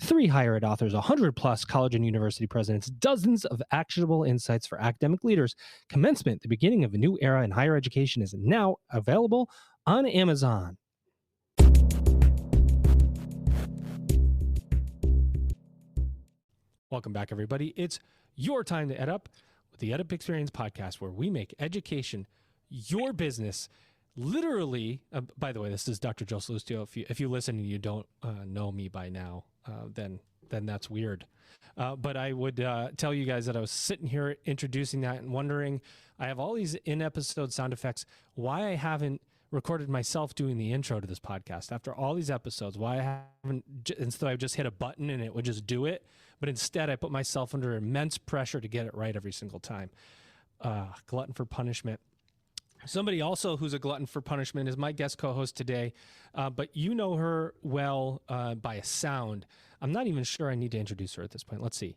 3 higher ed authors, 100 plus college and university presidents, dozens of actionable insights for academic leaders. Commencement, the beginning of a new era in higher education, is now available on Amazon. Welcome back, everybody. It's your time to EdUp with the EdUp Experience podcast, where we make education your business. Literally, by the way, this is Dr. Joe Salustio. If you listen and you don't know me by now, then that's weird. But I would tell you guys that I was sitting here introducing that and wondering, I have all these in-episode sound effects, why I haven't recorded myself doing the intro to this podcast after all these episodes, why I haven't, instead I just hit a button and it would just do it. But instead I put myself under immense pressure to get it right every single time. Glutton for punishment. Somebody also who's a glutton for punishment is my guest co-host today, but you know her well by a sound. I'm not even sure I need to introduce her at this point. Let's see.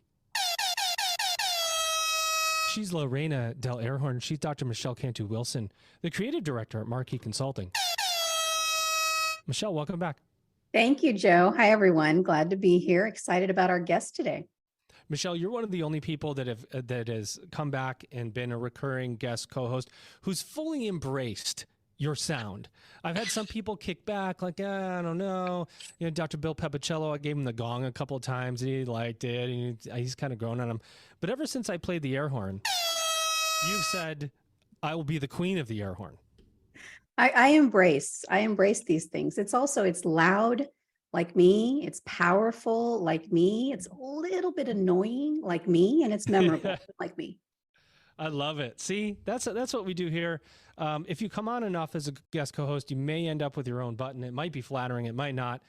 She's Lorena Del Airhorn. She's Dr. Michelle Cantu-Wilson, the creative director at Marquee Consulting. Michelle, welcome back. Thank you, Joe. Hi, everyone. Glad to be here. Excited about our guest today. Michelle, you're one of the only people that has come back and been a recurring guest co-host who's fully embraced your sound. I've had some people kick back, like, I don't know. You know, Dr. Bill Pepicello, I gave him the gong a couple of times, and he liked it, and he's kind of grown on him. But ever since I played the air horn, you've said, I will be the queen of the air horn. I embrace these things. It's loud like me. It's powerful like me. It's a little bit annoying like me, and it's memorable like me. I love it. See, that's what we do here. If you come on enough as a guest co-host, you may end up with your own button. It might be flattering, it might not,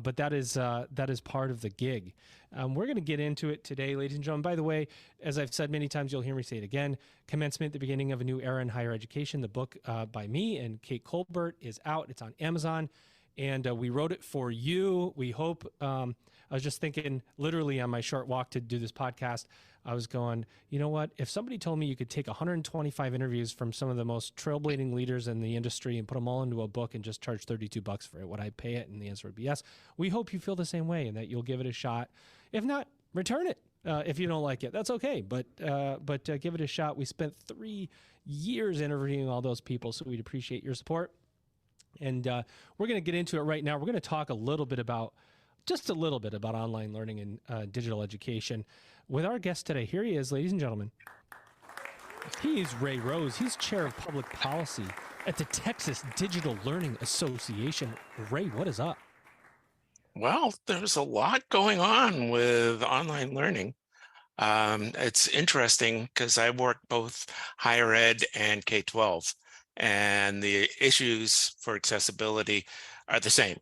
but that is part of the gig. We're going to get into it today, ladies and gentlemen. By the way, as I've said many times, you'll hear me say it again. Commencement, the beginning of a new era in higher education. The book by me and Kate Colbert is out. It's on Amazon, and we wrote it for you. We hope. I was just thinking, literally on my short walk to do this podcast, I was going, you know what? If somebody told me you could take 125 interviews from some of the most trailblazing leaders in the industry and put them all into a book and just charge $32 for it, would I pay it? And the answer would be yes. We hope you feel the same way and that you'll give it a shot. If not, return it. If you don't like it, that's okay. But give it a shot. We spent 3 years interviewing all those people, so we'd appreciate your support. And we're going to get into it right now. We're going to talk just a little bit about online learning and digital education with our guest today. Here he is, ladies and gentlemen. He's Ray Rose. He's chair of public policy at the Texas Digital Learning Association. Ray, what is up? Well, there's a lot going on with online learning. It's interesting because I work both higher ed and K-12, and the issues for accessibility are the same.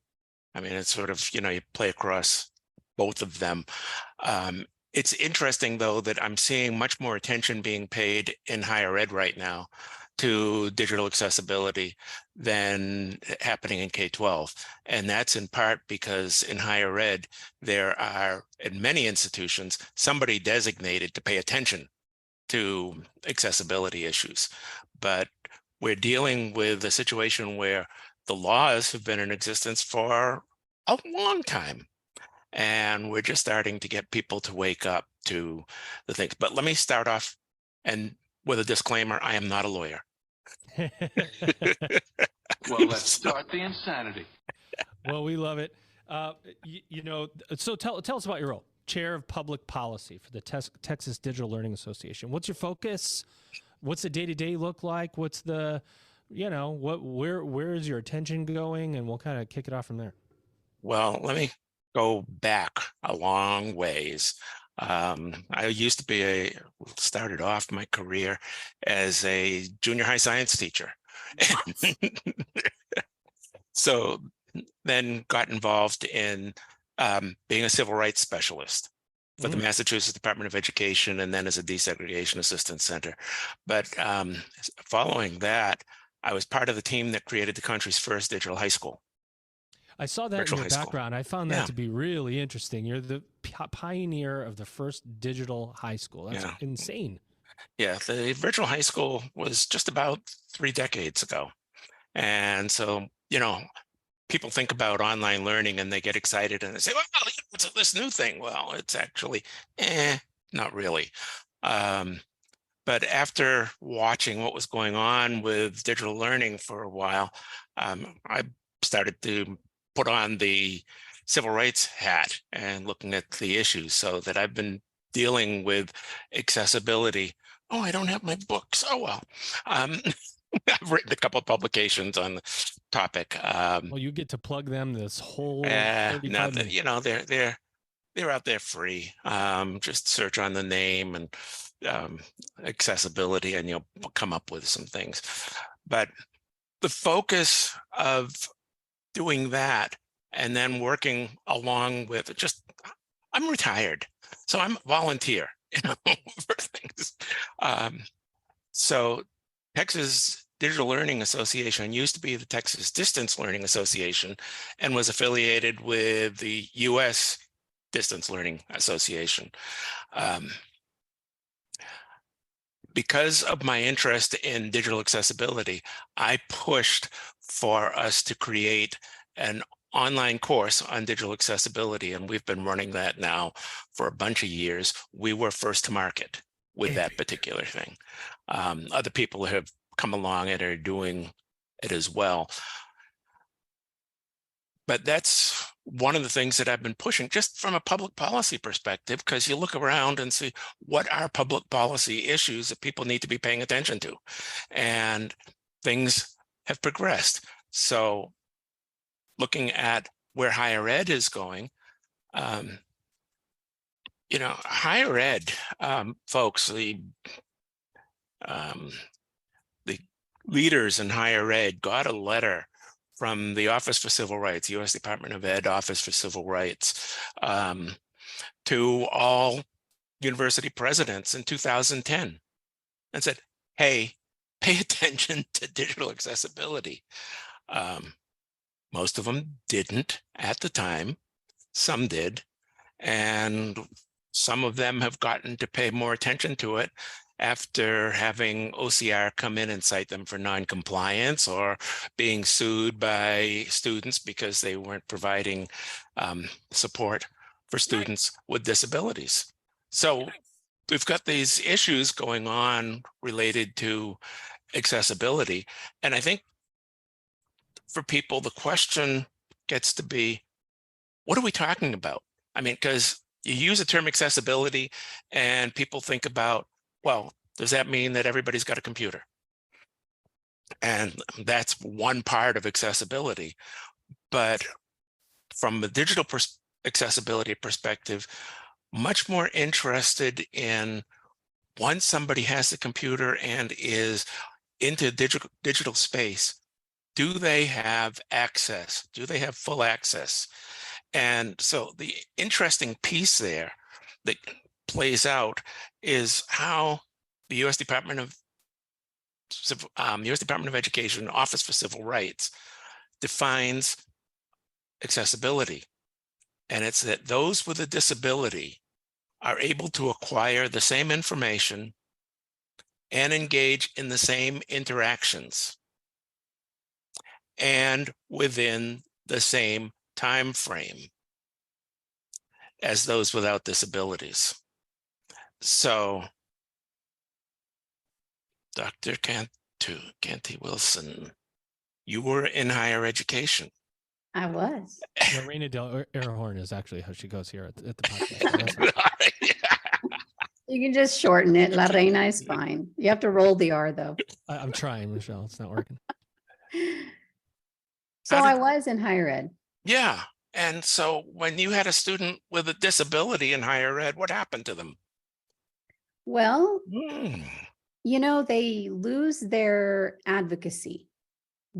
I mean, it's sort of, you play across both of them. It's interesting, though, that I'm seeing much more attention being paid in higher ed right now to digital accessibility than happening in K-12. And that's in part because in higher ed, there are, in many institutions, somebody designated to pay attention to accessibility issues. But we're dealing with a situation where the laws have been in existence for a long time, and we're just starting to get people to wake up to the things. But let me start off and with a disclaimer: I am not a lawyer. Well, let's start the insanity. Well, we love it. So tell us about your role. Chair of Public Policy for the Texas Digital Learning Association. What's your focus? What's the day-to-day look like? What's the where is your attention going? And we'll kind of kick it off from there. Well, let me go back a long ways. I used to started off my career as a junior high science teacher. So then got involved in being a civil rights specialist for the Massachusetts Department of Education, and then as a desegregation assistance center. But following that, I was part of the team that created the country's first digital high school. I saw that in your background. I found that to be really interesting. You're the pioneer of the first digital high school. That's insane. Yeah, the virtual high school was just about 3 decades ago. And so, people think about online learning and they get excited and they say, well, what's this new thing? Well, it's actually, not really. But after watching what was going on with digital learning for a while, I started to put on the civil rights hat and looking at the issues, so that I've been dealing with accessibility. Oh, I don't have my books. Oh, well. I've written a couple of publications on the topic. Well, you get to plug them this whole 35 Now that, minutes. you know, they're out there free. Just search on the name and accessibility, and you'll come up with some things. But the focus of doing that and then working along with I'm retired, so I'm volunteer, for things. So Texas Digital Learning Association used to be the Texas Distance Learning Association and was affiliated with the U.S. Distance Learning Association. Because of my interest in digital accessibility, I pushed for us to create an online course on digital accessibility, and we've been running that now for a bunch of years. We were first to market with that particular thing. Other people have come along and are doing it as well. But that's one of the things that I've been pushing just from a public policy perspective, because you look around and see what are public policy issues that people need to be paying attention to. And things have progressed. So looking at where higher ed is going, higher ed folks, the leaders in higher ed got a letter from the Office for Civil Rights, U.S. Department of Ed Office for Civil Rights, to all university presidents in 2010 and said, hey, pay attention to digital accessibility. Most of them didn't at the time. Some did. And some of them have gotten to pay more attention to it after having OCR come in and cite them for non-compliance or being sued by students because they weren't providing support for students with disabilities. So we've got these issues going on related to accessibility. And I think for people, the question gets to be, what are we talking about? I mean, because you use the term accessibility and people think about, well, does that mean that everybody's got a computer? And that's one part of accessibility. But from a digital accessibility perspective, much more interested in, once somebody has the computer and is into digital space, do they have access? Do they have full access? And so the interesting piece there that plays out is how the U.S. Department of Education, Office for Civil Rights, defines accessibility. And it's that those with a disability are able to acquire the same information and engage in the same interactions and within the same time frame as those without disabilities. So Dr. Canty Wilson, you were in higher education. I was. Lorena Del Airhorn is actually how she goes here at the podcast. You can just shorten it. La Reina is fine. You have to roll the R though. I'm trying, Michelle. It's not working. So I was in higher ed. Yeah. And so when you had a student with a disability in higher ed, what happened to them? Well, they lose their advocacy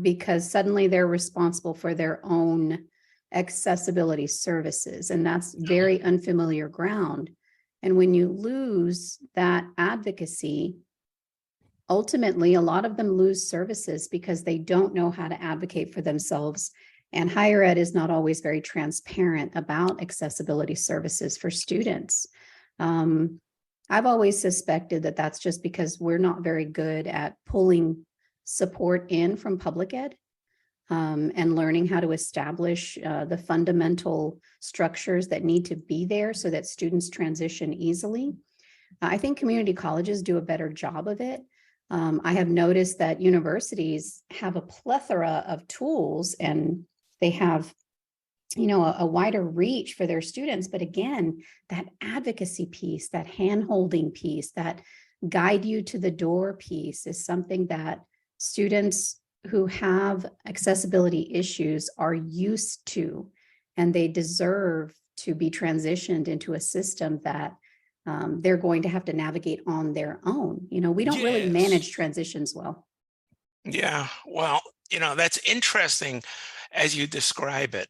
because suddenly they're responsible for their own accessibility services. And that's very unfamiliar ground. And when you lose that advocacy, ultimately, a lot of them lose services because they don't know how to advocate for themselves. And higher ed is not always very transparent about accessibility services for students. I've always suspected that that's just because we're not very good at pulling support in from public ed. and learning how to establish the fundamental structures that need to be there so that students transition easily. I think community colleges do a better job of it. I have noticed that universities have a plethora of tools and they have, you know, a wider reach for their students. But again, that advocacy piece, that hand-holding piece, that guide you to the door piece is something that students who have accessibility issues are used to, and they deserve to be transitioned into a system that they're going to have to navigate on their own. You know, we don't really manage transitions well. Yeah, well, you know, that's interesting as you describe it,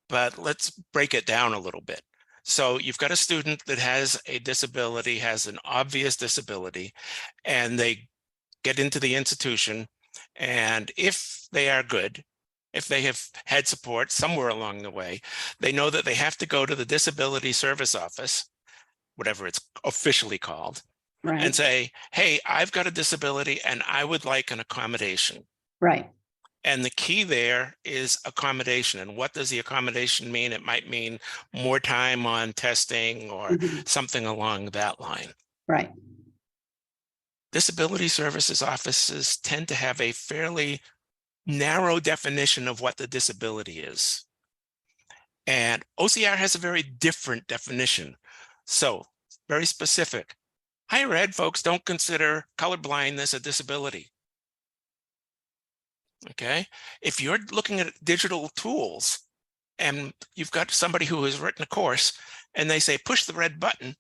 but let's break it down a little bit. So you've got a student that has a disability, has an obvious disability, and they get into the institution. And if they are good, if they have had support somewhere along the way, they know that they have to go to the disability service office, whatever it's officially called, Right. and say, hey, I've got a disability and I would like an accommodation. Right. And the key there is accommodation. And what does the accommodation mean? It might mean more time on testing or something along that line. Right. Disability services offices tend to have a fairly narrow definition of what the disability is. And OCR has a very different definition. So very specific. Higher ed folks don't consider colorblindness a disability. Okay. If you're looking at digital tools and you've got somebody who has written a course and they say, push the red button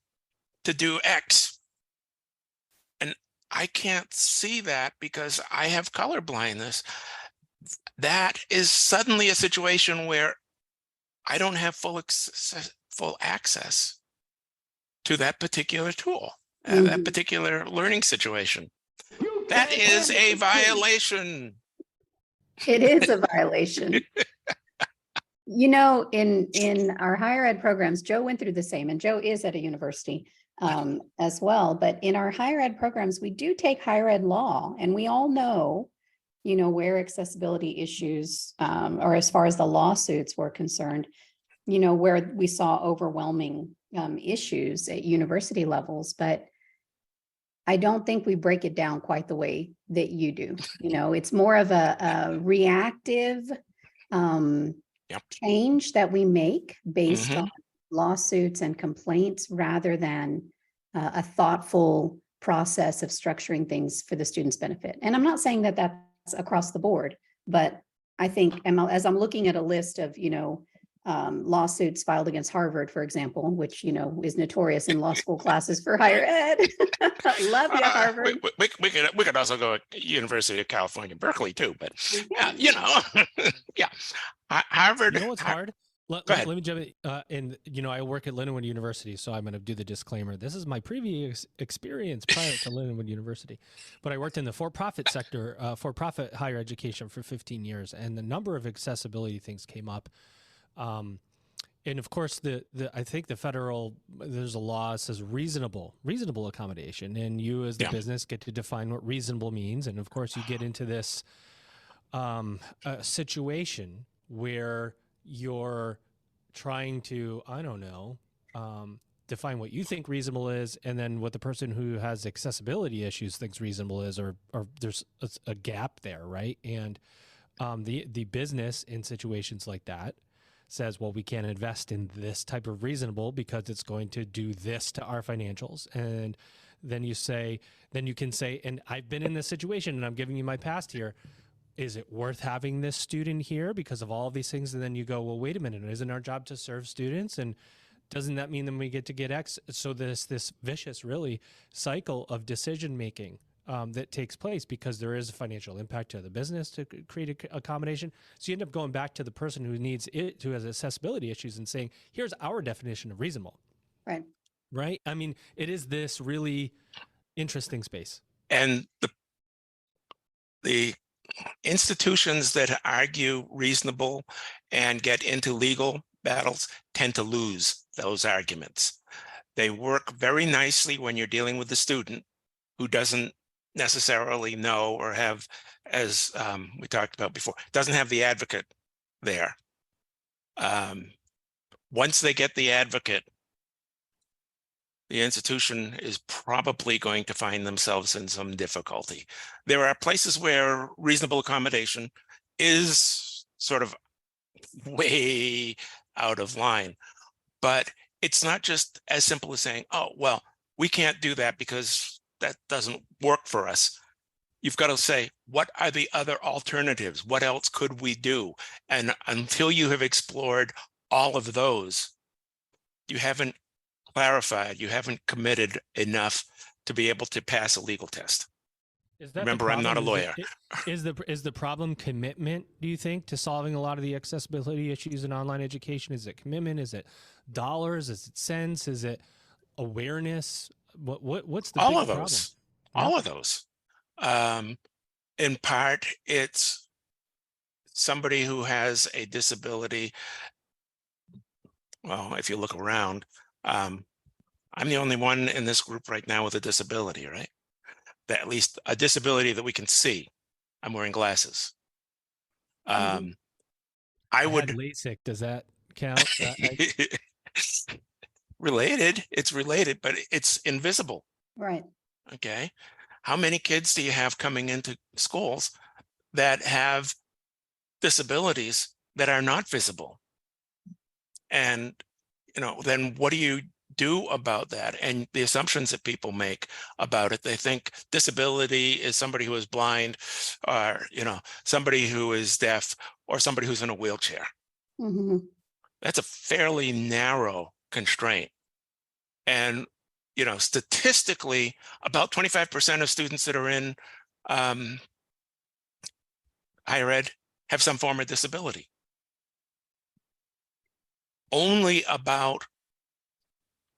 to do X. And I can't see that because I have color blindness. That is suddenly a situation where I don't have full access to that particular tool, that particular learning situation. That is a violation. It is a violation. You know, in our higher ed programs, Joe went through the same, and Joe is at a university as well. But in our higher ed programs, we do take higher ed law, and we all know, you know, where accessibility issues, or as far as the lawsuits were concerned, you know, where we saw overwhelming issues at university levels. But I don't think we break it down quite the way that you do. You know, it's more of a reactive change that we make based on lawsuits and complaints rather than a thoughtful process of structuring things for the student's benefit. And I'm not saying that that's across the board, but I think as I'm looking at a list of, you know, lawsuits filed against Harvard, for example, which, you know, is notorious in law school classes for higher ed. Love you, Harvard. We could also go at University of California, Berkeley too, but you know, yeah. Harvard. You know what's hard? Let me jump in. And, you know, I work at Lindenwood University, so I'm going to do the disclaimer. This is my previous experience prior to Lindenwood University. But I worked in the for-profit sector, for-profit higher education for 15 years, and the number of accessibility things came up. And of course, I think the there's a law that says reasonable accommodation, and you as the business get to define what reasonable means. And of course, you get into this situation where you're trying to, I don't know, define what you think reasonable is, and then what the person who has accessibility issues thinks reasonable is, or there's a gap there, right? And the business in situations like that says, well, we can't invest in this type of reasonable because it's going to do this to our financials. And then you can say, and I've been in this situation and I'm giving you my past here. Is it worth having this student here because of all of these things? And then you go, well, wait a minute, isn't our job to serve students? And doesn't that mean then we get to get X? So this vicious really cycle of decision-making that takes place because there is a financial impact to the business to create accommodation. So you end up going back to the person who needs it, who has accessibility issues, and saying, here's our definition of reasonable. Right. Right. I mean, it is this really interesting space. And the institutions that argue reasonable and get into legal battles tend to lose those arguments. They work very nicely when you're dealing with the student who doesn't necessarily know or have, as we talked about before, doesn't have the advocate there. Once they get the advocate, the institution is probably going to find themselves in some difficulty. There are places where reasonable accommodation is sort of way out of line, but it's not just as simple as saying, oh, well, we can't do that because that doesn't work for us. You've got to say, what are the other alternatives? What else could we do? And until you have explored all of those, you haven't clarified, you haven't committed enough to be able to pass a legal test. Is that Remember, I'm not a lawyer. Is the problem commitment, do you think, to solving a lot of the accessibility issues in online education? Is it commitment? Is it dollars? Is it cents? Is it awareness? What's the all of problem? those? All of those. In part, it's somebody who has a disability. Well, if you look around, I'm the only one in this group right now with a disability, right? That at least a disability that we can see. I'm wearing glasses. I would had LASIK. Does that count? Related. It's related, but it's invisible. Right. Okay. How many kids do you have coming into schools that have disabilities that are not visible? And, then what do you do about that? And the assumptions that people make about it, they think disability is somebody who is blind, or, somebody who is deaf, or somebody who's in a wheelchair. Mm-hmm. That's a fairly narrow constraint. And, statistically, about 25% of students that are in higher ed have some form of disability. Only about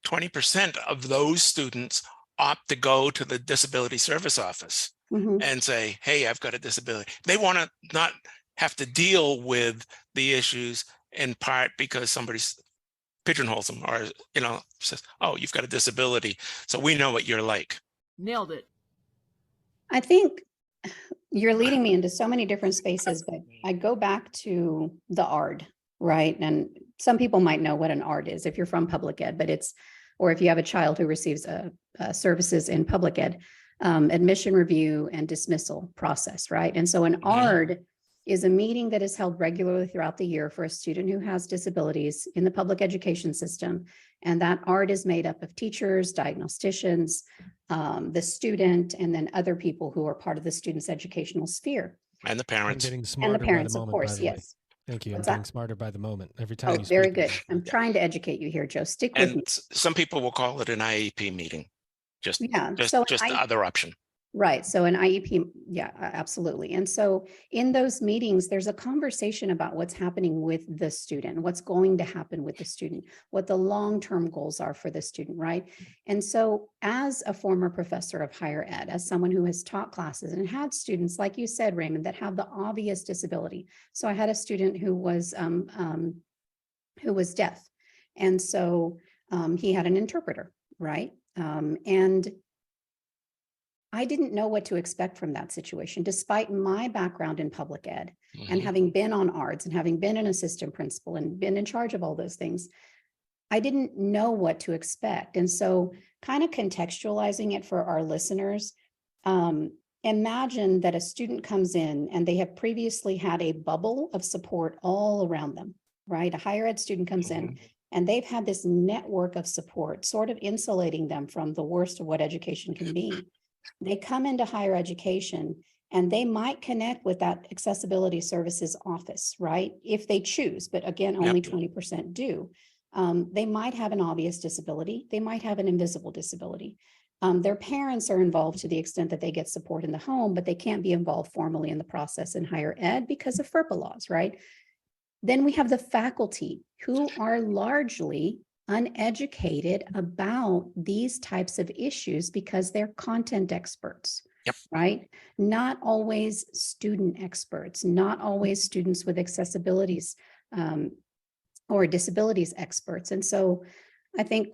20% of those students opt to go to the disability service office and say, hey, I've got a disability. They want to not have to deal with the issues, in part because somebody's pigeonholes them, or, says, oh, you've got a disability, so we know what you're like. Nailed it. I think you're leading me into so many different spaces, but I go back to the ARD, right? And some people might know what an ARD is if you're from public ed, but or if you have a child who receives services in public ed, admission review and dismissal process, right? And so an ARD is a meeting that is held regularly throughout the year for a student who has disabilities in the public education system. And that ARD is made up of teachers, diagnosticians, the student, and then other people who are part of the student's educational sphere. And the parents. I'm getting smarter And the parents, by the moment, of course, by the way. yes. Thank you. What's I'm getting that? smarter by the moment. Every time you speak. Very good. I'm trying to educate you here, Joe. Stick with And me. some people will call it an IEP meeting. Just So the other option. Right. So an IEP, yeah, absolutely. And so in those meetings, there's a conversation about what's happening with the student, what's going to happen with the student, what the long-term goals are for the student, right? And so as a former professor of higher ed, as someone who has taught classes and had students, like you said, Raymond, that have the obvious disability. So I had a student who was deaf. And so he had an interpreter, right? And I didn't know what to expect from that situation, despite my background in public ed and having been on ARDS and having been an assistant principal and been in charge of all those things. I didn't know what to expect. And so kind of contextualizing it for our listeners, imagine that a student comes in and they have previously had a bubble of support all around them, right? A higher ed student comes in and they've had this network of support, sort of insulating them from the worst of what education can be. They come into higher education and they might connect with that accessibility services office, right? If they choose, but again, only 20% do. They might have an obvious disability. They might have an invisible disability. Their parents are involved to the extent that they get support in the home, but they can't be involved formally in the process in higher ed because of FERPA laws, right? Then we have the faculty who are largely uneducated about these types of issues because they're content experts, right? Not always student experts, not always students with accessibilities or disabilities experts. And so I think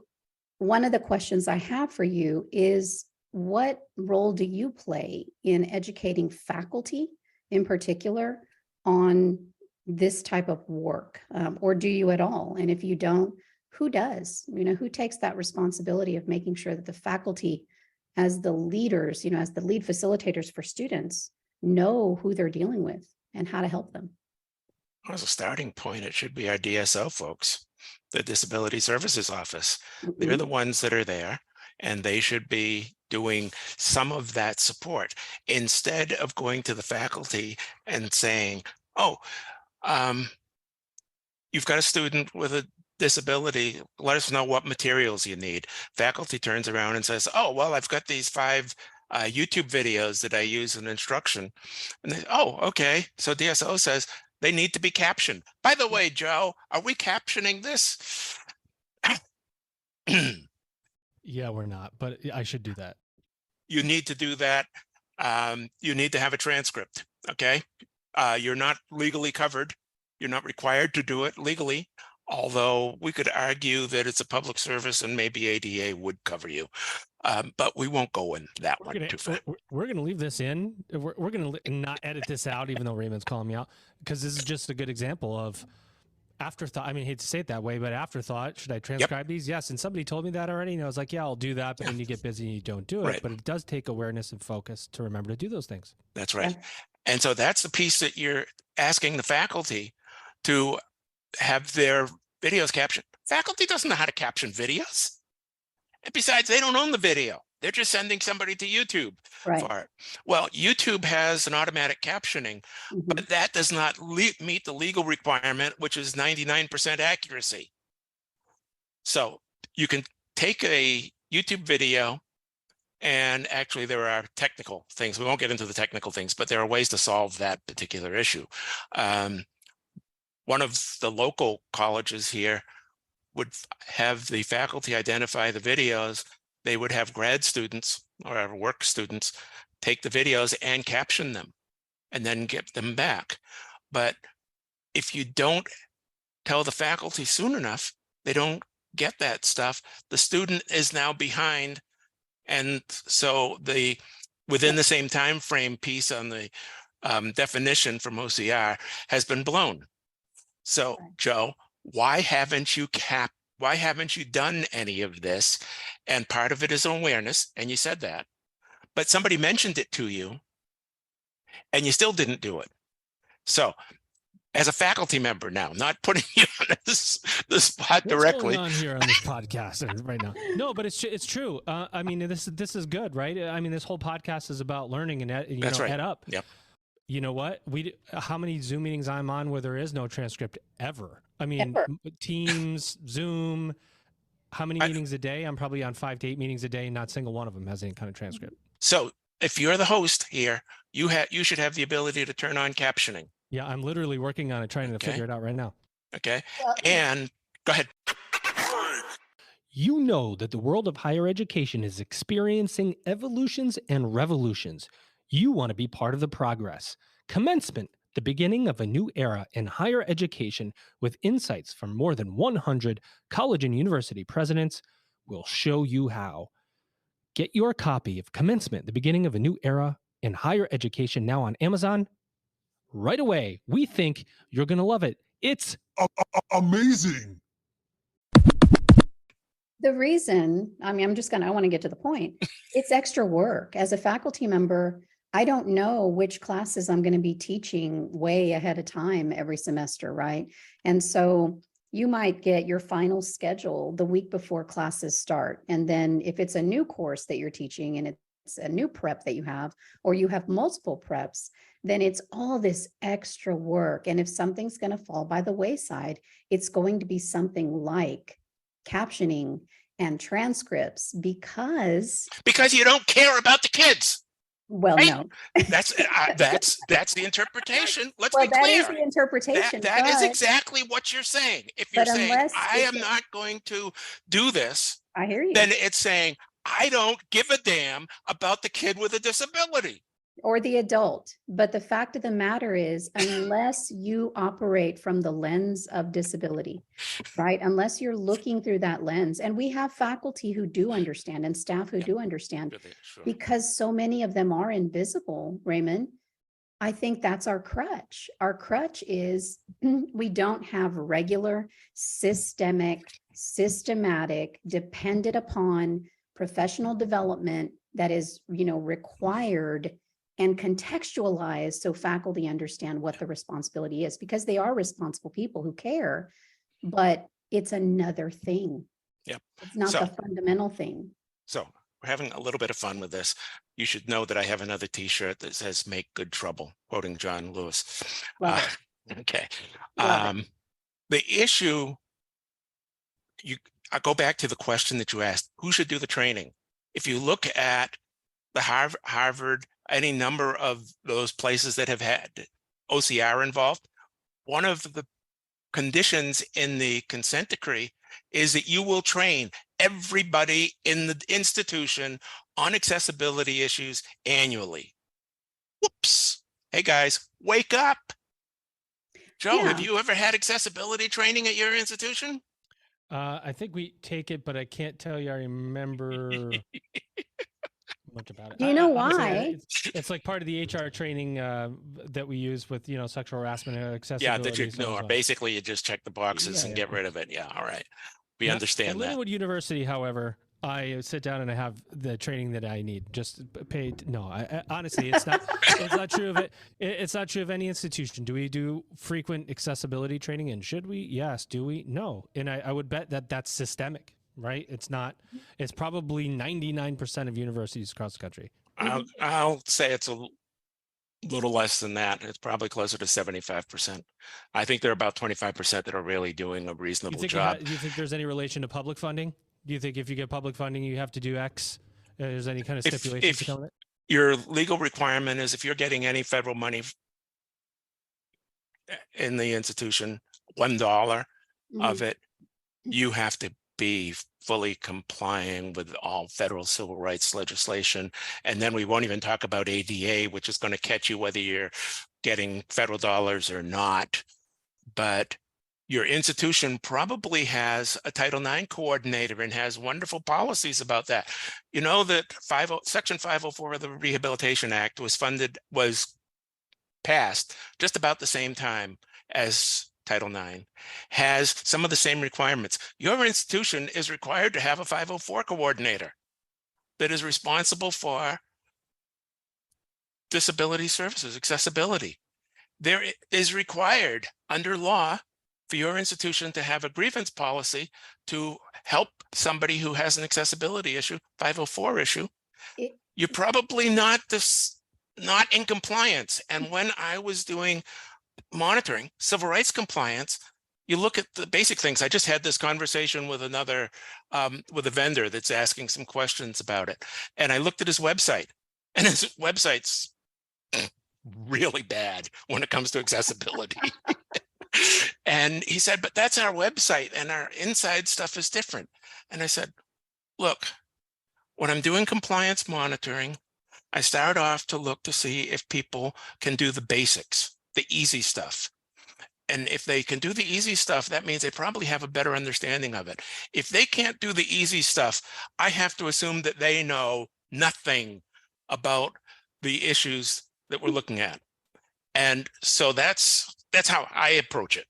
one of the questions I have for you is, what role do you play in educating faculty in particular on this type of work? Or do you at all? And if you don't, who does? Who takes that responsibility of making sure that the faculty, as the leaders, as the lead facilitators for students, know who they're dealing with and how to help them? As a starting point, it should be our DSO folks, the Disability Services Office. They're the ones that are there, and they should be doing some of that support instead of going to the faculty and saying, oh, you've got a student with a disability, let us know what materials you need. Faculty turns around and says, oh, well, I've got these 5 YouTube videos that I use in instruction. And they, oh, okay. So DSO says they need to be captioned. By the way, Joe, are we captioning this? Yeah, we're not, but I should do that. You need to do that. You need to have a transcript, okay? You're not legally covered. You're not required to do it legally, although we could argue that it's a public service and maybe ADA would cover you. But we won't go in that one too far. We're going to leave this in. We're going to not edit this out, even though Raymond's calling me out, because this is just a good example of afterthought. I mean, I hate to say it that way, but afterthought. Should I transcribe these? Yes. And somebody told me that already. And I was like, yeah, I'll do that. But then you get busy and you don't do it. Right. But it does take awareness and focus to remember to do those things. That's right. And so that's the piece that you're asking the faculty to have their videos captioned. Faculty doesn't know how to caption videos. And besides, they don't own the video. They're just sending somebody to YouTube for it. Well, YouTube has an automatic captioning, but that does not meet the legal requirement, which is 99% accuracy. So you can take a YouTube video, and actually there are technical things. We won't get into the technical things, but there are ways to solve that particular issue. One of the local colleges here would have the faculty identify the videos. They would have grad students or work students take the videos and caption them and then get them back. But if you don't tell the faculty soon enough, they don't get that stuff. The student is now behind. And so the within the same time frame piece on the definition from OCR has been blown. So Joe, why haven't you done any of this? And part of it is awareness, and you said that, but somebody mentioned it to you and you still didn't do it. So as a faculty member now, not putting you on the spot directly. What's going on here on this podcast right now? No, but it's true. I mean, this is good, right? I mean, this whole podcast is about learning and EdUp. Yep. You know what? How many Zoom meetings I'm on where there is no transcript ever? I mean, Teams, Zoom, how many meetings a day? I'm probably on 5 to 8 meetings a day. Not a single one of them has any kind of transcript. So if you're the host here, you should have the ability to turn on captioning. Yeah, I'm literally working on it, trying to figure it out right now. Okay. And go ahead. You know that the world of higher education is experiencing evolutions and revolutions. You want to be part of the progress. Commencement, the beginning of a new era in higher education with insights from more than 100 college and university presidents, will show you how. Get your copy of Commencement, the beginning of a new era in higher education now on Amazon right away. We think you're going to love it. It's amazing. The reason, I want to get to the point. It's extra work. As a faculty member, I don't know which classes I'm going to be teaching way ahead of time every semester, right? And so you might get your final schedule the week before classes start. And then if it's a new course that you're teaching and it's a new prep that you have, or you have multiple preps, then it's all this extra work. And if something's going to fall by the wayside, it's going to be something like captioning and transcripts because you don't care about the kids. Well, right? No, that's the interpretation. Let's be clear. That is the interpretation. That is exactly what you're saying. If you're saying, I am not going to do this, I hear you. Then it's saying, I don't give a damn about the kid with a disability. or the adult. But the fact of the matter is, unless you operate from the lens of disability, right? Unless you're looking through that lens, and we have faculty who do understand and staff who do understand, Really, sure. because so many of them are invisible, Raymond. I think that's our crutch. Our crutch is we don't have regular, systematic, dependent upon professional development that is, required and contextualized so faculty understand what the responsibility is, because they are responsible people who care, but it's another thing. Yep. It's not the fundamental thing. So we're having a little bit of fun with this. You should know that I have another T-shirt that says "Make good trouble," quoting John Lewis. Love Okay. Love it. The issue, I go back to the question that you asked, who should do the training? If you look at the Harvard, any number of those places that have had OCR involved, one of the conditions in the consent decree is that you will train everybody in the institution on accessibility issues annually. Whoops. Hey guys, wake up. Joe, Yeah. have you ever had accessibility training at your institution? I think we take it, but I can't tell you I remember much about it. Do you know Honestly, why? it's like part of the HR training that we use with, sexual harassment and Yeah, accessibility. that you basically you just check the boxes and get rid of it. Yeah, all right. We understand at that. Lindenwood University, however, I sit down and I have the training that I need. Just paid. No, honestly, it's not. It's not true of it. It's not true of any institution. Do we do frequent accessibility training? And should we? Yes. Do we? No. And I would bet that that's systemic, right? It's not. It's probably 99% of universities across the country. I'll say it's a little less than that. It's probably closer to 75%. I think there are about 25% that are really doing a reasonable job. Do you think there's any relation to public funding? Do you think if you get public funding, you have to do X? Is any kind of stipulation to come with it? Your legal requirement is if you're getting any federal money in the institution, $1 of it, you have to be fully complying with all federal civil rights legislation. And then we won't even talk about ADA, which is going to catch you whether you're getting federal dollars or not. But your institution probably has a Title IX coordinator and has wonderful policies about that. You know that Section 504 of the Rehabilitation Act was passed just about the same time as Title IX, has some of the same requirements. Your institution is required to have a 504 coordinator that is responsible for disability services, accessibility. There is required under law for your institution to have a grievance policy to help somebody who has an accessibility issue, 504 issue. You're probably not in compliance. And when I was doing monitoring civil rights compliance, you look at the basic things. I just had this conversation with with a vendor that's asking some questions about it. And I looked at his website, and his website's really bad when it comes to accessibility. And he said, but that's our website and our inside stuff is different. And I said, look, when I'm doing compliance monitoring, I start off to look to see if people can do the basics, the easy stuff. And if they can do the easy stuff, that means they probably have a better understanding of it. If they can't do the easy stuff, I have to assume that they know nothing about the issues that we're looking at. And so that's how I approach it.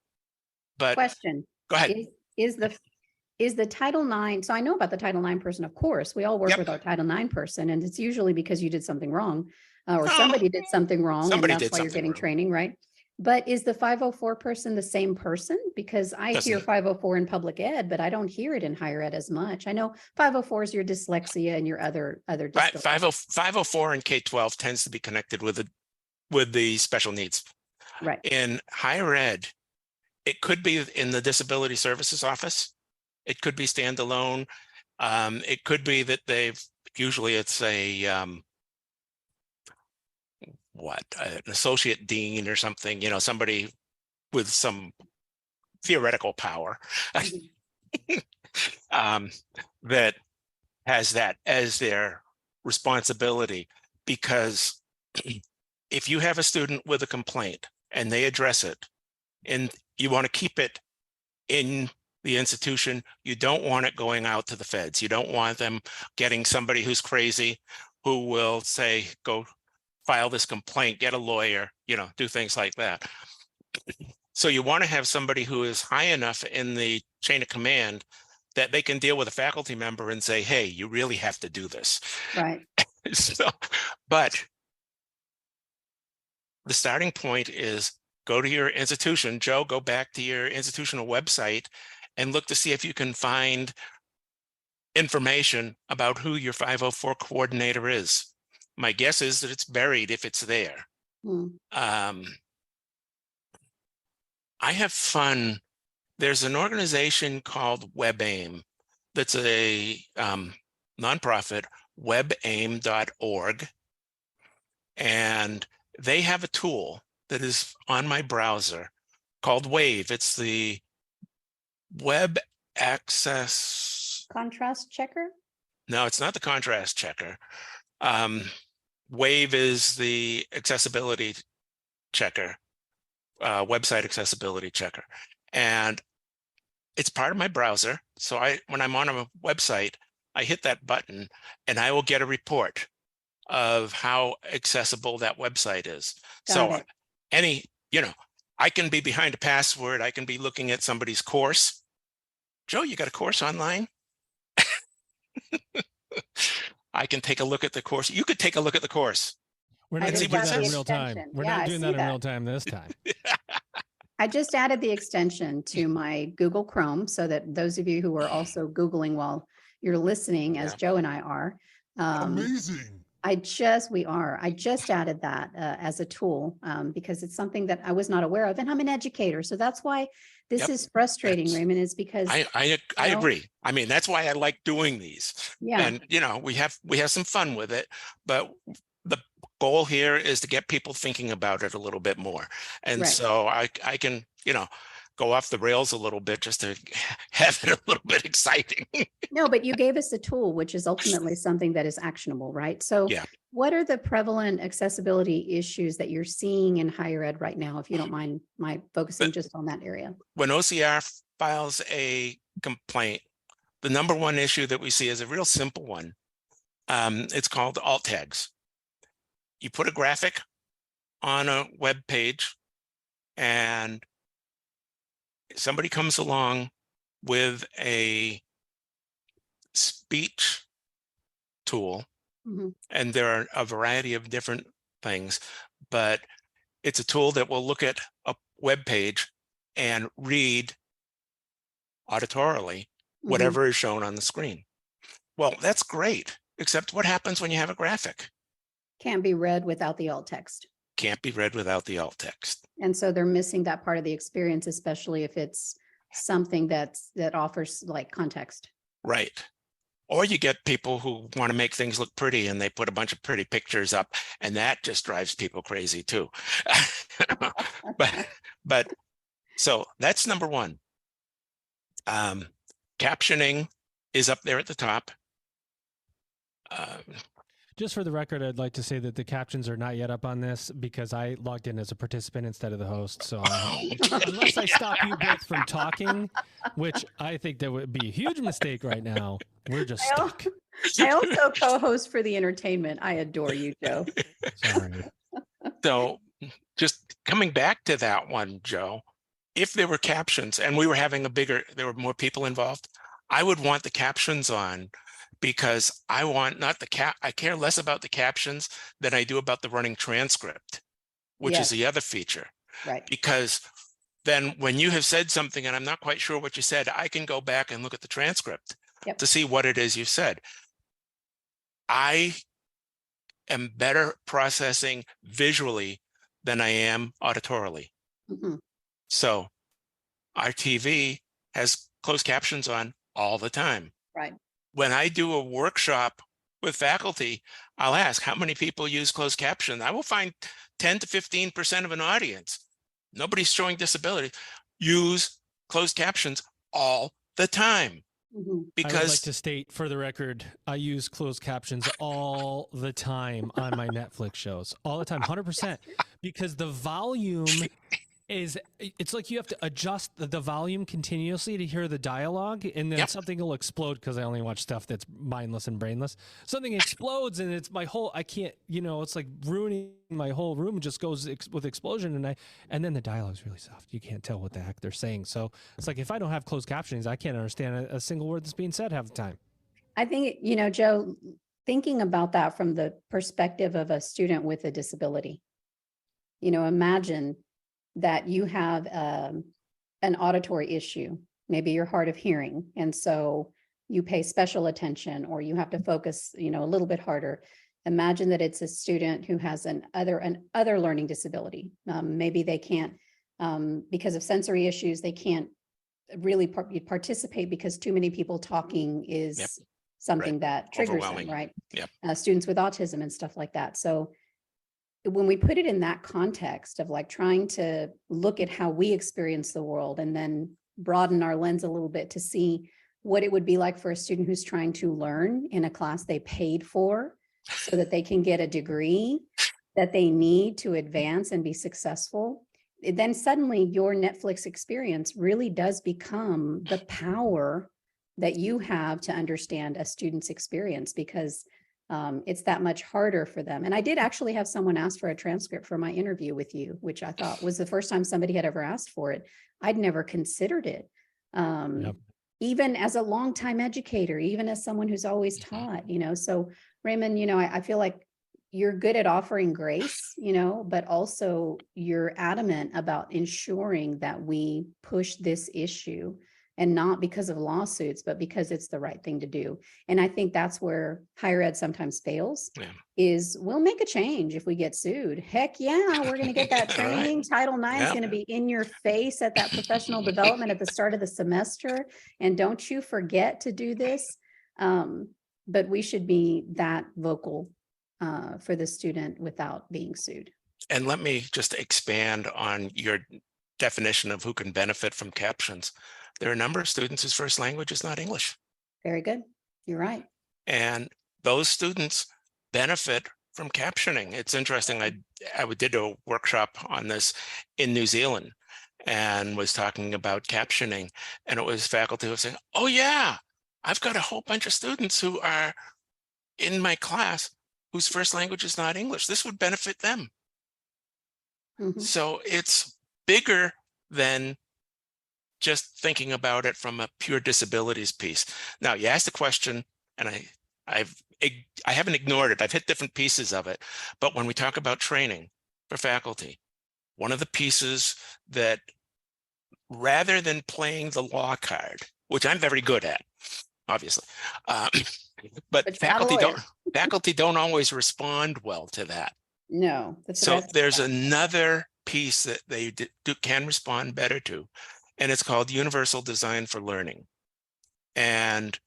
But question. Go ahead. Is the Title IX, so I know about the Title IX person, of course. We all work with our Title IX person, and it's usually because you did something wrong or somebody did something wrong, and that's why you're getting training, right? But is the 504 person the same person? Because I hear 504 in public ed, but I don't hear it in higher ed as much. I know 504 is your dyslexia and your other disabilities. 504 in K-12 tends to be connected with the special needs. Right. In higher ed, it could be in the disability services office. It could be standalone. It could be that usually it's an associate dean or something, somebody with some theoretical power that has that as their responsibility, because if you have a student with a complaint and they address it, and you want to keep it in the institution, you don't want it going out to the feds. You don't want them getting somebody who's crazy who will say, go file this complaint, get a lawyer, do things like that. So you want to have somebody who is high enough in the chain of command that they can deal with a faculty member and say, hey, you really have to do this. Right. So, but the starting point is go to your institution. Joe, go back to your institutional website and look to see if you can find information about who your 504 coordinator is. My guess is that it's buried if it's there. I have fun. There's an organization called WebAIM that's a nonprofit, webaim.org. And they have a tool that is on my browser called Wave. It's the Web Access. Contrast checker? No, it's not the contrast checker. Wave is the accessibility checker, website accessibility checker. And it's part of my browser. So when I'm on a website, I hit that button and I will get a report of how accessible that website is. So I can be behind a password. I can be looking at somebody's course. Joe, you got a course online? I can take a look at the course. You could take a look at the course. We're not doing that in real time. We're not doing that in real time this time. I just added the extension to my Google Chrome so that those of you who are also Googling while you're listening, as Joe and I are. Amazing. I just added that as a tool because it's something that I was not aware of, and I'm an educator. So that's why this is frustrating, Raymond, is because I agree. I mean, that's why I like doing these. Yeah. And we have some fun with it, but the goal here is to get people thinking about it a little bit more. And so I can, go off the rails a little bit just to have it a little bit exciting. No, but you gave us a tool, which is ultimately something that is actionable, right? So what are the prevalent accessibility issues that you're seeing in higher ed right now, if you don't mind my focusing just on that area? When OCR files a complaint, the number one issue that we see is a real simple one. It's called alt tags. You put a graphic on a web page and somebody comes along with a speech tool, and there are a variety of different things, but it's a tool that will look at a web page and read auditorily whatever is shown on the screen. Well, that's great, except what happens when you have a graphic? Can't be read without the alt text. Can't be read without the alt text. And so they're missing that part of the experience, especially if it's something that offers like context. Right. Or you get people who want to make things look pretty and they put a bunch of pretty pictures up, and that just drives people crazy too. but so that's number one. Captioning is up there at the top. Just for the record, I'd like to say that the captions are not yet up on this because I logged in as a participant instead of the host. So unless I stop you both from talking, which I think that would be a huge mistake right now, we're just stuck. I also co-host for the entertainment. I adore you, Joe. Sorry. So just coming back to that one, Joe, if there were captions and we were having there were more people involved, I would want the captions on, because I want I care less about the captions than I do about the running transcript, which is the other feature. Right. Because then when you have said something and I'm not quite sure what you said, I can go back and look at the transcript to see what it is you said. I am better processing visually than I am auditorily. So our TV has closed captions on all the time. Right. When I do a workshop with faculty, I'll ask how many people use closed caption. I will find 10 to 15% of an audience, nobody's showing disability, use closed captions all the time. Mhm. I would like because to state for the record, I use closed captions all the time on my Netflix shows, all the time, 100%, because the volume it's like you have to adjust the volume continuously to hear the dialogue, and then Yep. something will explode because I only watch stuff that's mindless and brainless. Something explodes and it's my whole, I can't, it's like ruining my whole room, just goes with explosion, and then the dialogue's really soft. You can't tell what the heck they're saying. So it's like if I don't have closed captionings, I can't understand a single word that's being said half the time. I think, Joe, thinking about that from the perspective of a student with a disability, imagine that you have an auditory issue, maybe you're hard of hearing, and so you pay special attention, or you have to focus, a little bit harder. Imagine that it's a student who has an other learning disability. Maybe they can't, because of sensory issues, they can't really participate because too many people talking is Yep. something Right. that triggers them, Overwhelming. right? Yep. Students with autism and stuff like that. So when we put it in that context of like trying to look at how we experience the world and then broaden our lens a little bit to see what it would be like for a student who's trying to learn in a class they paid for so that they can get a degree that they need to advance and be successful, then suddenly your Netflix experience really does become the power that you have to understand a student's experience, because it's that much harder for them. And I did actually have someone ask for a transcript for my interview with you, which I thought was the first time somebody had ever asked for it. I'd never considered it. Yep. Even as a longtime educator, even as someone who's always taught, so Raymond, I feel like you're good at offering grace, but also you're adamant about ensuring that we push this issue, and not because of lawsuits, but because it's the right thing to do. And I think that's where higher ed sometimes fails, is we'll make a change if we get sued. Heck yeah, we're going to get that training. Right. Title IX is going to be in your face at that professional development at the start of the semester. And don't you forget to do this. But we should be that vocal for the student without being sued. And let me just expand on your definition of who can benefit from captions. There are a number of students whose first language is not English. Very good. You're right. And those students benefit from captioning. It's interesting. I did a workshop on this in New Zealand and was talking about captioning. And it was faculty who were saying, oh yeah, I've got a whole bunch of students who are in my class whose first language is not English. This would benefit them. Mhm. So it's bigger than just thinking about it from a pure disabilities piece. Now, you asked the question, and I haven't ignored it. I've hit different pieces of it. But when we talk about training for faculty, one of the pieces that, rather than playing the law card, which I'm very good at, obviously, but you're not a lawyer. faculty don't always respond well to that. No. That's So what I- there's another piece that they can respond better to, and it's called Universal Design for Learning. And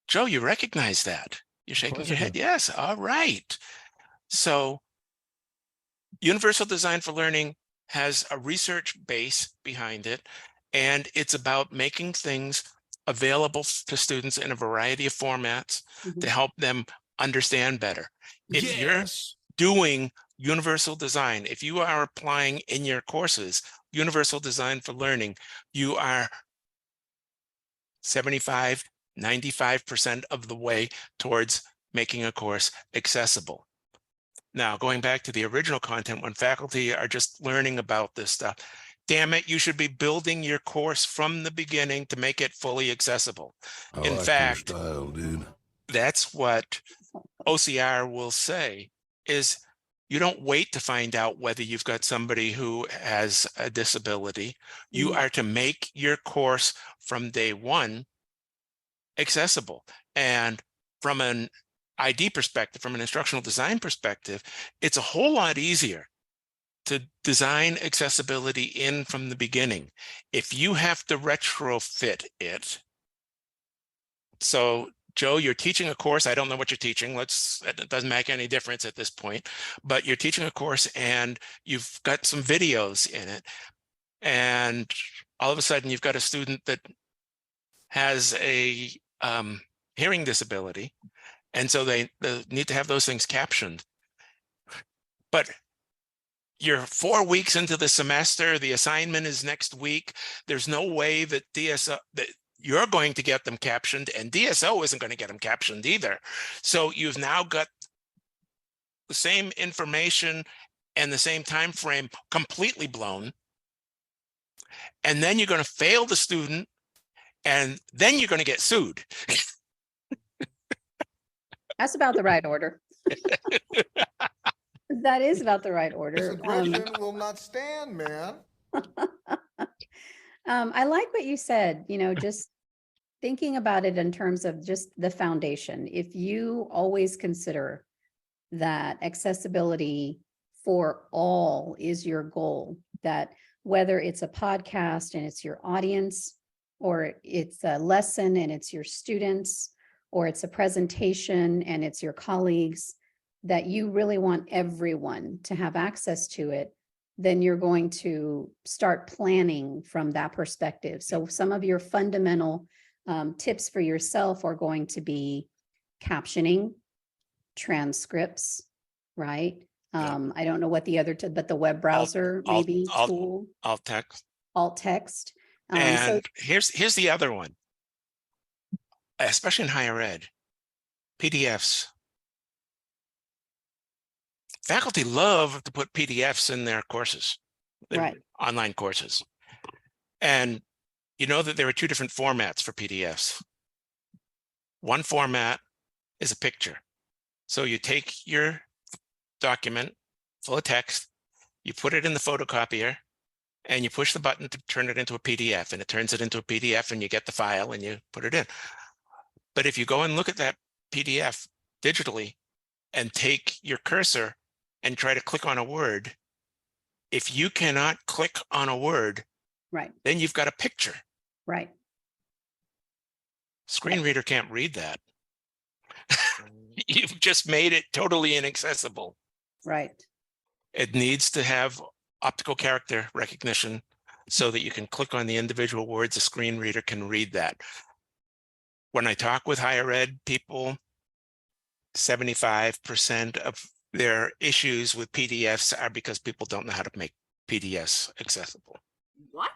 Joe, you recognize that. You're shaking your head. Yes. All right. So Universal Design for Learning has a research base behind it, and it's about making things available to students in a variety of formats to help them understand better. If you're doing universal design, if you are applying in your courses Universal Design for Learning, you are 75, 95% of the way towards making a course accessible. Now, going back to the original content, when faculty are just learning about this stuff, damn it, you should be building your course from the beginning to make it fully accessible. In fact, your style, dude. that's what OCR will say, is you don't wait to find out whether you've got somebody who has a disability. You are to make your course from day one accessible. And from an ID perspective, from an instructional design perspective, it's a whole lot easier to design accessibility in from the beginning. If you have to retrofit it, so Joe, you're teaching a course. I don't know what you're teaching. It doesn't make any difference at this point, but you're teaching a course and you've got some videos in it. And all of a sudden you've got a student that has a hearing disability, and so they need to have those things captioned. But you're 4 weeks into the semester, the assignment is next week. There's no way that DSO that you're going to get them captioned, and DSO isn't going to get them captioned either. So you've now got the same information and the same time frame completely blown. And then you're going to fail the student, and then you're going to get sued. That's about the right order. That is about the right order. Aggression will not stand, man. I like what you said, just thinking about it in terms of just the foundation. If you always consider that accessibility for all is your goal, that whether it's a podcast and it's your audience, or it's a lesson and it's your students, or it's a presentation and it's your colleagues, that you really want everyone to have access to it, then you're going to start planning from that perspective. So some of your fundamental tips for yourself are going to be captioning, transcripts, right? I don't know what the other, but the web browser, maybe tool. Alt text. Alt text. And here's the other one, especially in higher ed, PDFs. Faculty love to put PDFs in their courses, their right. online courses. And you know that there are two different formats for PDFs. One format is a picture. So you take your document full of text, you put it in the photocopier, and you push the button to turn it into a PDF, and it turns it into a PDF, and you get the file and you put it in. But if you go and look at that PDF digitally and take your cursor and try to click on a word, if you cannot click on a word, right, then you've got a picture. Right. Screen reader can't read that. You've just made it totally inaccessible. Right. It needs to have optical character recognition so that you can click on the individual words. A screen reader can read that. When I talk with higher ed people, 75% of their issues with PDFs are because people don't know how to make PDFs accessible. What?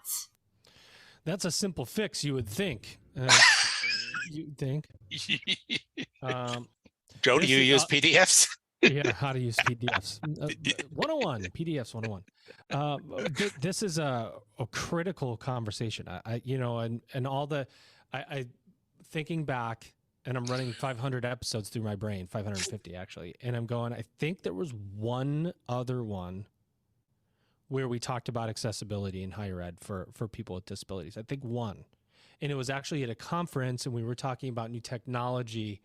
That's a simple fix, you would think. You think? Joe, do you use PDFs? Yeah, how to use PDFs. 101, PDFs 101. This is a critical conversation. And all the, I thinking back, and I'm running 500 episodes through my brain, 550 actually. And I'm going, I think there was one other one where we talked about accessibility in higher ed for people with disabilities. I think one. And it was actually at a conference, and we were talking about new technology,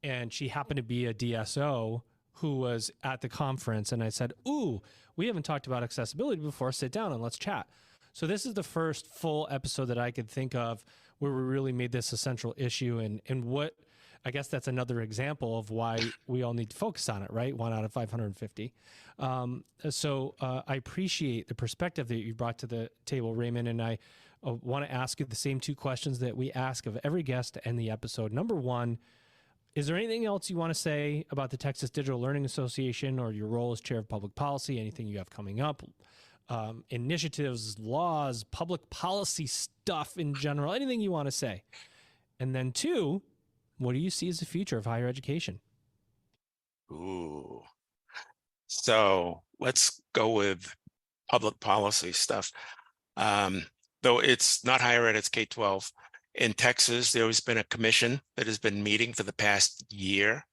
and she happened to be a DSO who was at the conference. And I said, ooh, we haven't talked about accessibility before. Sit down and let's chat. So this is the first full episode that I could think of where we really made this a central issue, and what, I guess that's another example of why we all need to focus on it, right? 1 out of 550. So I appreciate the perspective that you brought to the table, Raymond, and I want to ask you the same two questions that we ask of every guest to end the episode. Number one, is there anything else you want to say about the Texas Digital Learning Association or your role as chair of public policy, anything you have coming up? Initiatives, laws, public policy stuff in general, anything you want to say. And then two, what do you see as the future of higher education? Ooh. So let's go with public policy stuff. Though it's not higher ed, it's K-12. In Texas, there has been a commission that has been meeting for the past year,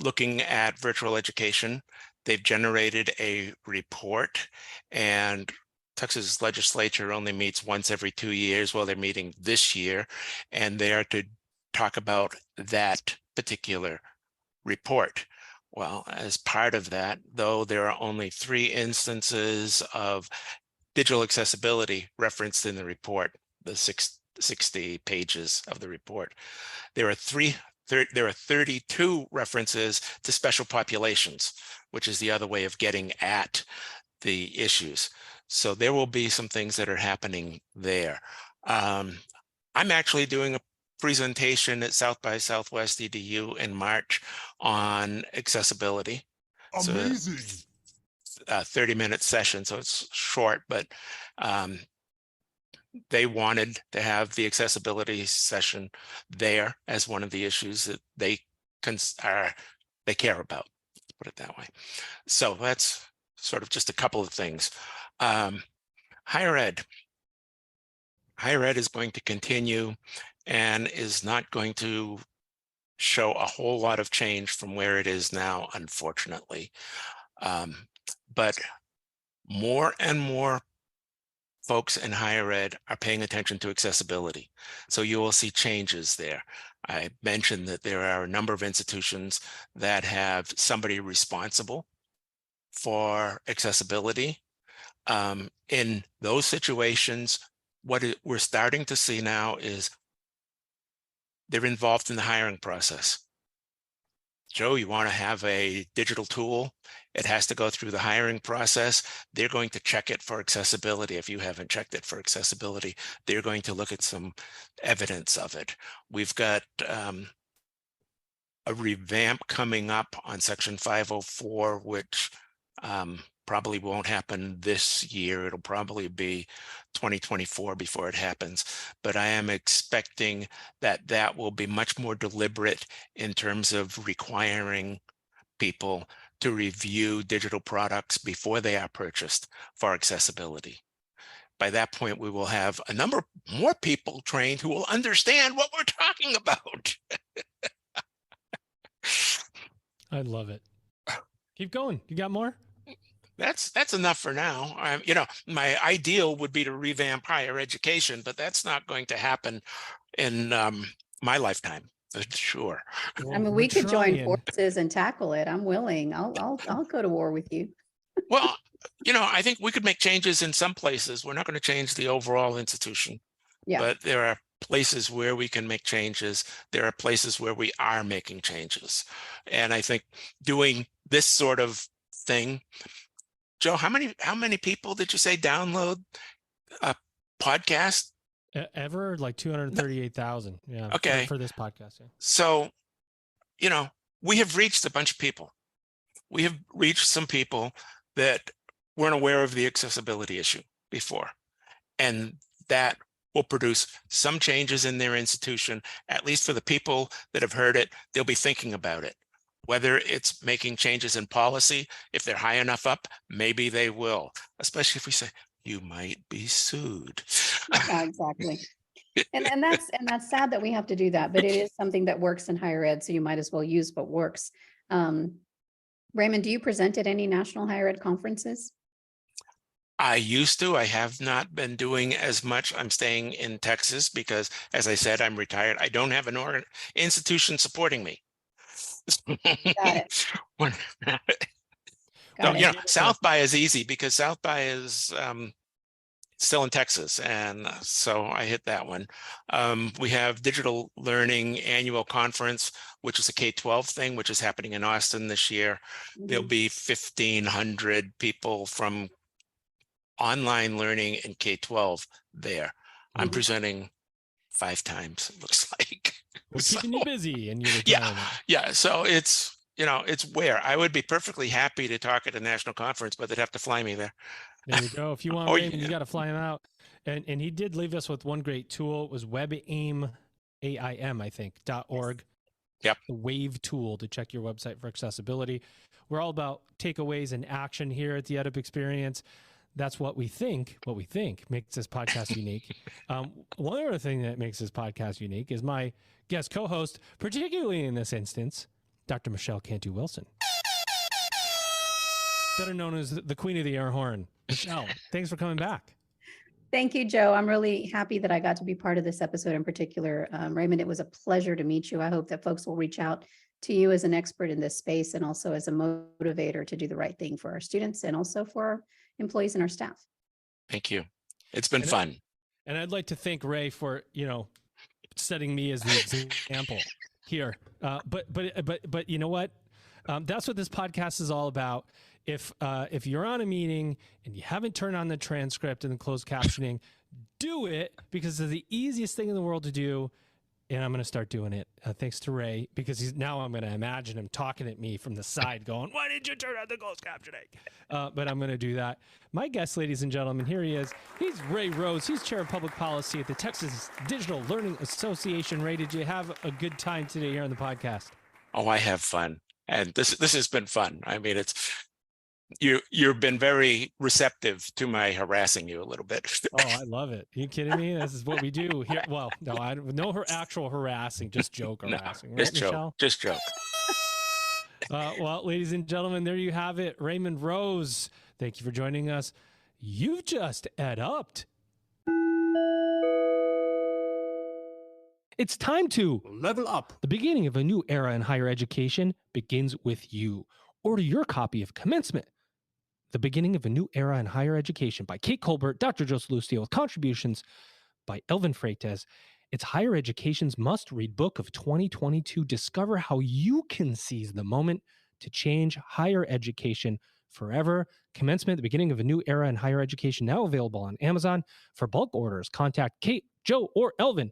looking at virtual education. They've generated a report, and Texas legislature only meets once every 2 years. Well, they're meeting this year, and they are to talk about that particular report. Well, as part of that, though, there are only 3 instances of digital accessibility referenced in the report, the 60 pages of the report. There are 32 references to special populations, which is the other way of getting at the issues. So there will be some things that are happening there. I'm actually doing a presentation at South by Southwest EDU in March on accessibility. So Amazing. a 30-minute session, so it's short, but they wanted to have the accessibility session there as one of the issues that they care about, let's put it that way. So that's sort of just a couple of things. Higher ed is going to continue and is not going to show a whole lot of change from where it is now, unfortunately. But more and more folks in higher ed are paying attention to accessibility. So you will see changes there. I mentioned that there are a number of institutions that have somebody responsible for accessibility. In those situations, what we're starting to see now is they're involved in the hiring process. Joe, you want to have a digital tool? It has to go through the hiring process. They're going to check it for accessibility. If you haven't checked it for accessibility, they're going to look at some evidence of it. We've got a revamp coming up on Section 504, which probably won't happen this year. It'll probably be 2024 before it happens. But I am expecting that that will be much more deliberate in terms of requiring people to review digital products before they are purchased for accessibility. By that point, we will have a number more people trained who will understand what we're talking about. I love it. Keep going. You got more? That's enough for now. My ideal would be to revamp higher education, but that's not going to happen in my lifetime. Sure. I mean, we could join forces and tackle it. I'm willing. I'll go to war with you. Well, I think we could make changes in some places. We're not going to change the overall institution, but there are places where we can make changes. There are places where we are making changes. And I think doing this sort of thing, Joe, how many people did you say download a podcast? Ever? Like 238,000. Yeah. Okay. For this podcast. Yeah. So, we have reached a bunch of people. We have reached some people that weren't aware of the accessibility issue before. And that will produce some changes in their institution, at least for the people that have heard it. They'll be thinking about it. Whether it's making changes in policy, if they're high enough up, maybe they will, especially if we say, you might be sued. Yeah, exactly. And that's sad that we have to do that, but it is something that works in higher ed, so you might as well use what works. Raymond, do you present at any national higher ed conferences? I used to. I have not been doing as much. I'm staying in Texas because, as I said, I'm retired. I don't have an institution supporting me. Got it. South by is easy because South by is still in Texas, and so I hit that one. We have Digital Learning Annual Conference, which is a K-12 thing, which is happening in Austin this year. There'll be 1,500 people from online learning and K-12 there. I'm presenting 5 times, it looks like. We're keeping you busy, and you're yeah. So it's it's where I would be perfectly happy to talk at a national conference, but they'd have to fly me there. There you go. If you want Raymond, you got to fly him out. And he did leave us with one great tool. It was WebAIM, AIM, I think, .org. Yep. The Wave tool to check your website for accessibility. We're all about takeaways and action here at the EdUp Experience. That's what we think makes this podcast unique. One other thing that makes this podcast unique is my guest co-host, particularly in this instance, Dr. Michelle Cantu-Wilson, better known as the Queen of the Air Horn. Michelle, thanks for coming back. Thank you, Joe. I'm really happy that I got to be part of this episode in particular. Raymond, it was a pleasure to meet you. I hope that folks will reach out to you as an expert in this space and also as a motivator to do the right thing for our students and also for our employees and our staff. Thank you. It's been fun. And I'd like to thank Ray for, setting me as the example here. But you know what? That's what this podcast is all about. If you're on a meeting and you haven't turned on the transcript and the closed captioning, do it because it's the easiest thing in the world to do. And I'm going to start doing it thanks to Ray, because I'm going to imagine him talking at me from the side going, why did you turn on the closed captioning? But I'm going to do that. My guest, ladies and gentlemen, here he is. He's Ray Rose. He's chair of public policy at the Texas Digital Learning Association. Ray, did you have a good time today here on the podcast? Oh, I have fun. And this has been fun. I mean, you've been very receptive to my harassing you a little bit. Oh, I love it. Are you kidding me? This is what we do here. Well, no, actual harassing, just joke harassing. Just right, joke. Michelle? Just joke. Well, ladies and gentlemen, there you have it. Raymond Rose, thank you for joining us. You've just EdUp'd. It's time to Level up. The beginning of a new era in higher education begins with you. Order your copy of Commencement, The Beginning of a New Era in Higher Education by Kate Colbert, Dr. Joseph Lucio, with contributions by Elvin Freitas. It's higher education's must-read book of 2022. Discover how you can seize the moment to change higher education forever. Commencement, The Beginning of a New Era in Higher Education, now available on Amazon. For bulk orders, contact Kate, Joe, or Elvin